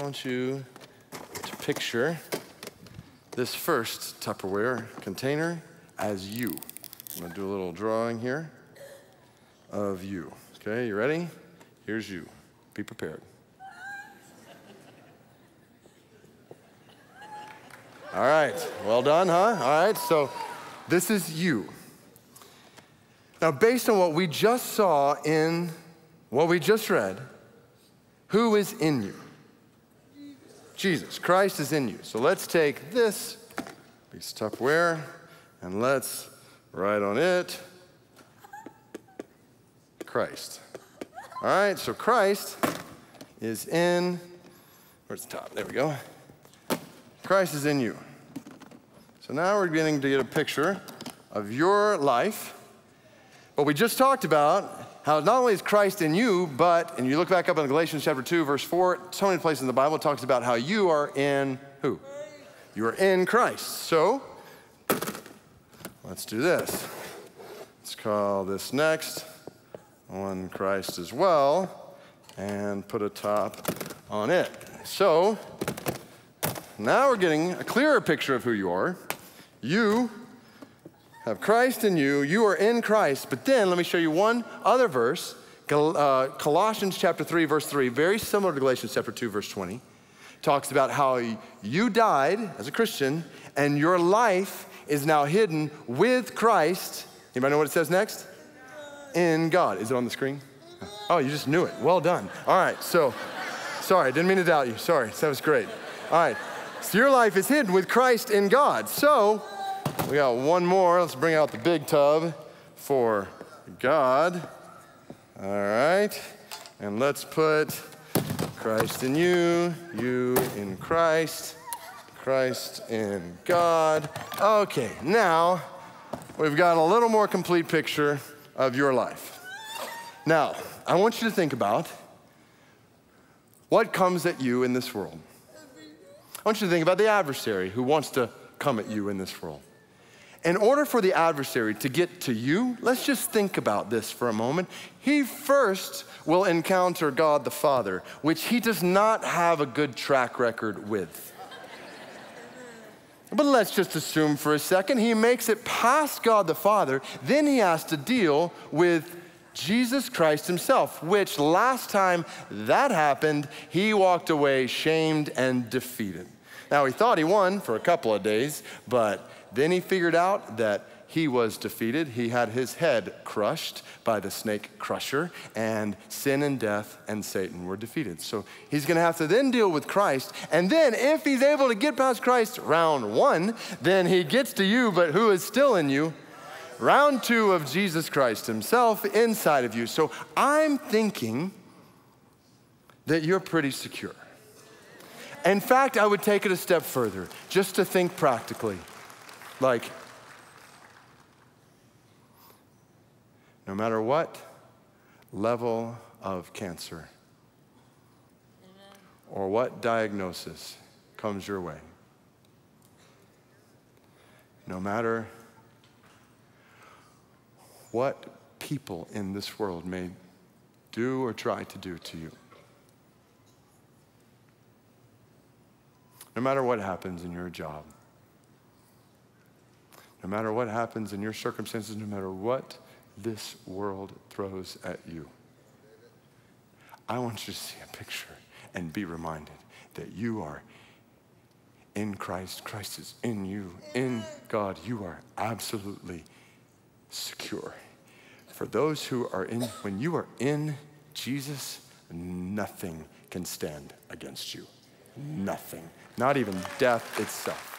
want you to picture this first Tupperware container as you. I'm gonna do a little drawing here of you. Okay, you ready? Here's you. Be prepared. All right, well done, huh? All right, so this is you. Now, based on what we just saw in what we just read, who is in you? Jesus. Christ is in you. So let's take this piece of Tupperware and let's write on it, Christ. All right, so Christ is in, where's the top? There we go. Christ is in you. So now we're beginning to get a picture of your life. But we just talked about how not only is Christ in you, but, and you look back up in Galatians chapter 2, verse 4, so many places in the Bible it talks about how you are in who? You are in Christ. So let's do this. Let's call this next on Christ as well and put a top on it. So now we're getting a clearer picture of who you are. You have Christ in you. You are in Christ. But then let me show you one other verse, Colossians chapter 3, verse 3, very similar to Galatians chapter 2, verse 20. Talks about how you died as a Christian and your life is now hidden with Christ. Anybody know what it says next? In God. Is it on the screen? Oh, you just knew it. Well done. All right, so, sorry, didn't mean to doubt you. Sorry, that was great. All right, so your life is hidden with Christ in God. So, we got one more. Let's bring out the big tub for God. All right. And let's put Christ in you, you in Christ, Christ in God. Okay, now we've got a little more complete picture of your life. Now, I want you to think about what comes at you in this world. I want you to think about the adversary who wants to come at you in this world. In order for the adversary to get to you, let's just think about this for a moment. He first will encounter God the Father, which he does not have a good track record with. But let's just assume for a second he makes it past God the Father, then he has to deal with Jesus Christ himself, which last time that happened, he walked away shamed and defeated. Now, he thought he won for a couple of days, but then he figured out that he was defeated. He had his head crushed by the snake crusher, and sin and death and Satan were defeated. So he's gonna have to then deal with Christ, and then if he's able to get past Christ round one, then he gets to you, but who is still in you? Round two of Jesus Christ himself inside of you. So I'm thinking that you're pretty secure. In fact, I would take it a step further, just to think practically. Like, no matter what level of cancer or what diagnosis comes your way, no matter what people in this world may do or try to do to you, no matter what happens in your job, no matter what happens in your circumstances, no matter what this world throws at you, I want you to see a picture and be reminded that you are in Christ. Christ is in you. In God, you are absolutely secure. For those who are in, when you are in Jesus, nothing can stand against you. Nothing. Not even death itself.